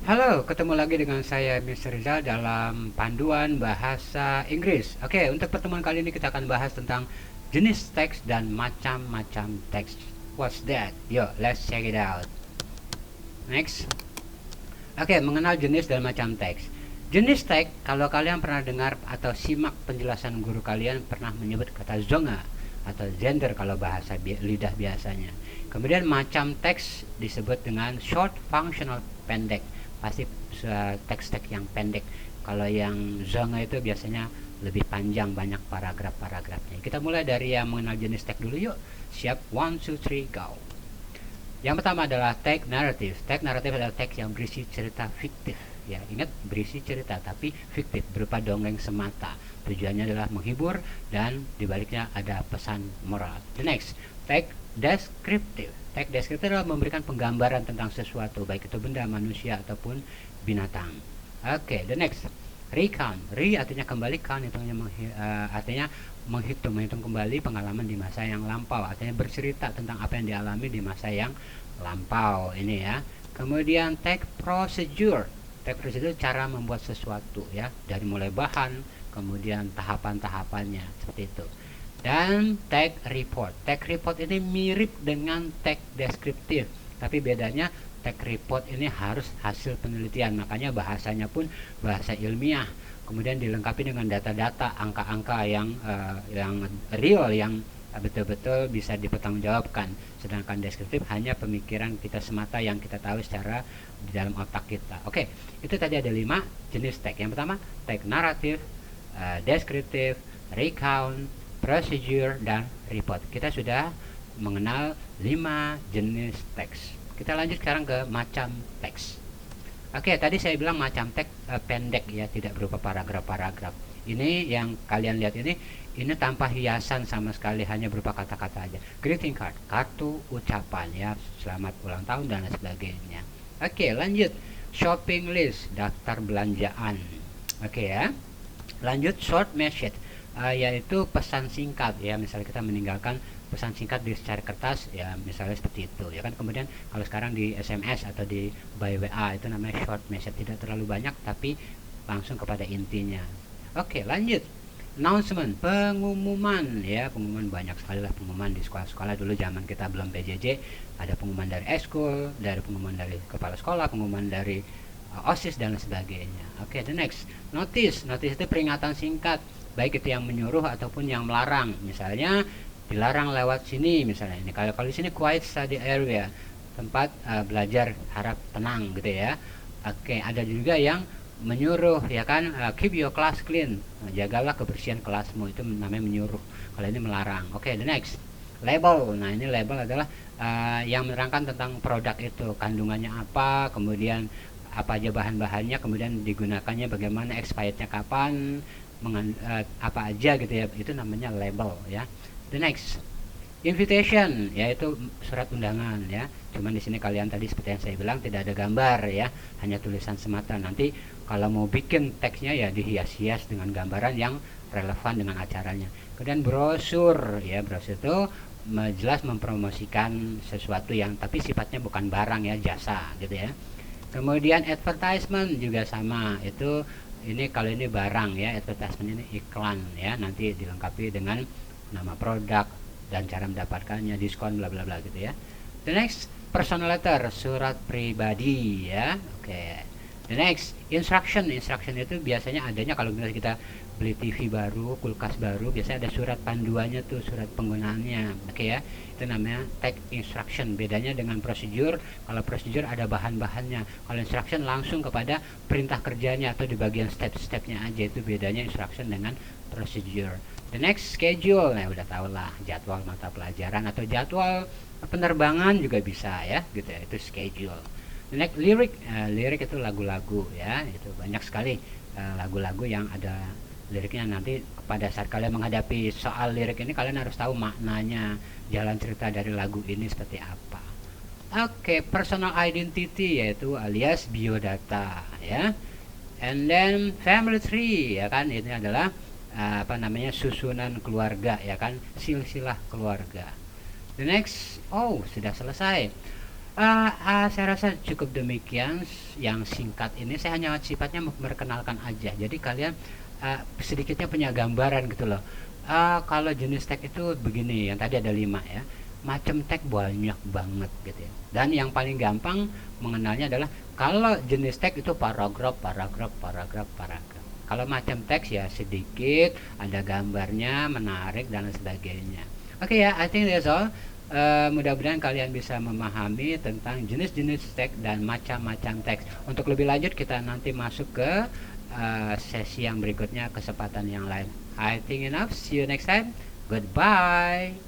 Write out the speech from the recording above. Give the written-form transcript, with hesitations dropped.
Halo, ketemu lagi dengan saya Mr. Rizal dalam panduan bahasa Inggris. Oke, untuk pertemuan kali ini kita akan bahas tentang jenis teks dan macam-macam teks. What's that? Yo, let's check it out. Next. Oke, mengenal jenis dan macam teks. Jenis teks, kalau kalian pernah dengar atau simak penjelasan guru kalian pernah menyebut kata zonga atau gender kalau bahasa lidah biasanya. Kemudian macam teks disebut dengan short functional pendek. Pasti teks-teks yang pendek. Kalau yang zonga itu biasanya lebih panjang, banyak paragraf-paragrafnya. Kita mulai dari yang mengenal jenis teks dulu yuk. Siap, 1, 2, 3, go. Yang pertama adalah teks naratif. Teks naratif adalah teks yang berisi cerita fiktif. Ya, ingat berisi cerita tapi fiktif berupa dongeng semata. Tujuannya adalah menghibur dan dibaliknya ada pesan moral. The next, teks deskriptif. Teks deskriptif adalah memberikan penggambaran tentang sesuatu, baik itu benda, manusia ataupun binatang. Oke, the next, recount. Artinya kembali, count artinya menghitung kembali pengalaman di masa yang lampau, artinya bercerita tentang apa yang dialami di masa yang lampau ini ya. Kemudian teks procedure. Teks procedure cara membuat sesuatu ya, dari mulai bahan kemudian tahapan-tahapannya seperti itu. Dan teks report. Teks report ini mirip dengan teks deskriptif, tapi bedanya teks report ini harus hasil penelitian, makanya bahasanya pun bahasa ilmiah, kemudian dilengkapi dengan data-data, angka-angka yang real, yang betul-betul bisa dipertanggungjawabkan. Sedangkan deskriptif hanya pemikiran kita semata yang kita tahu secara di dalam otak kita. Oke, itu tadi ada 5 jenis teks. Yang pertama teks naratif, deskriptif, recount, procedure, dan report. Kita sudah mengenal 5 jenis teks. Kita lanjut sekarang ke macam teks. Oke, tadi saya bilang macam teks pendek ya, tidak berupa paragraf-paragraf. Ini yang kalian lihat ini tanpa hiasan sama sekali, hanya berupa kata-kata aja. Greeting card, kartu ucapan ya, selamat ulang tahun dan lain sebagainya. Oke, lanjut. Shopping list, daftar belanjaan. Oke ya. Lanjut short message, yaitu pesan singkat ya, misalnya kita meninggalkan pesan singkat di secari kertas ya, misalnya seperti itu ya kan. Kemudian kalau sekarang di SMS atau di by WA itu namanya short message, tidak terlalu banyak tapi langsung kepada intinya. Oke, lanjut. Announcement, pengumuman ya, pengumuman banyak sekali lah, pengumuman di sekolah-sekolah dulu zaman kita belum PJJ, ada pengumuman dari ekskul, dari pengumuman dari kepala sekolah, pengumuman dari OSIS dan sebagainya. Oke, the next, notice. Notice itu peringatan singkat, baik itu yang menyuruh ataupun yang melarang. Misalnya dilarang lewat sini, misalnya ini kalau di sini quiet study area, tempat belajar harap tenang gitu ya. Oke, ada juga yang menyuruh ya kan, keep your class clean, jagalah kebersihan kelasmu, itu namanya menyuruh. Kalau ini melarang. Oke, the next, label. Nah, ini label adalah yang menerangkan tentang produk itu, kandungannya apa, kemudian apa aja bahan-bahannya, kemudian digunakannya bagaimana, expirednya kapan, apa aja gitu ya, itu namanya label ya. The next, invitation, yaitu surat undangan ya. Cuman di sini kalian tadi seperti yang saya bilang tidak ada gambar ya, hanya tulisan semata. Nanti kalau mau bikin teksnya ya dihias-hias dengan gambaran yang relevan dengan acaranya. Kemudian brosur ya, brosur itu jelas mempromosikan sesuatu yang tapi sifatnya bukan barang ya, jasa gitu ya. Kemudian advertisement juga sama, itu ini kalau ini barang ya, advertisement ini iklan ya, nanti dilengkapi dengan nama produk dan cara mendapatkannya, diskon bla bla bla gitu ya. The next, personal letter, surat pribadi ya. Oke. The next, instruction. Instruction itu biasanya adanya kalau kita beli TV baru, kulkas baru, biasanya ada surat panduannya tuh, surat penggunaannya. Oke ya. Itu namanya text instruction. Bedanya dengan procedure, kalau procedure ada bahan-bahannya. Kalau instruction langsung kepada perintah kerjanya atau di bagian step-stepnya aja, itu bedanya instruction dengan procedure. The next, schedule. Nah, udah tau lah, jadwal mata pelajaran atau jadwal penerbangan juga bisa ya, gitu ya, itu schedule. The next, lyric. Lyric itu lagu-lagu ya, itu banyak sekali lagu-lagu yang ada liriknya. Nanti pada saat kalian menghadapi soal lirik ini, kalian harus tahu maknanya, jalan cerita dari lagu ini seperti apa. Oke, personal identity, yaitu alias biodata ya. And then family tree ya kan, ini adalah susunan keluarga ya kan, silsilah keluarga. The next, oh sudah selesai. Saya rasa cukup demikian yang singkat ini. Saya hanya sifatnya memperkenalkan aja. Jadi kalian sedikitnya punya gambaran gitu loh. Kalau jenis tag itu begini, yang tadi ada 5 ya. Macam tag banyak banget gitu ya. Dan yang paling gampang mengenalnya adalah kalau jenis tag itu paragraf, paragraf, paragraf, paragraf. Kalau macam teks ya sedikit, ada gambarnya, menarik dan sebagainya. Oke ya, I think that's all. Mudah-mudahan kalian bisa memahami tentang jenis-jenis teks dan macam-macam teks. Untuk lebih lanjut kita nanti masuk ke sesi yang berikutnya, kesempatan yang lain. I think enough. See you next time. Goodbye.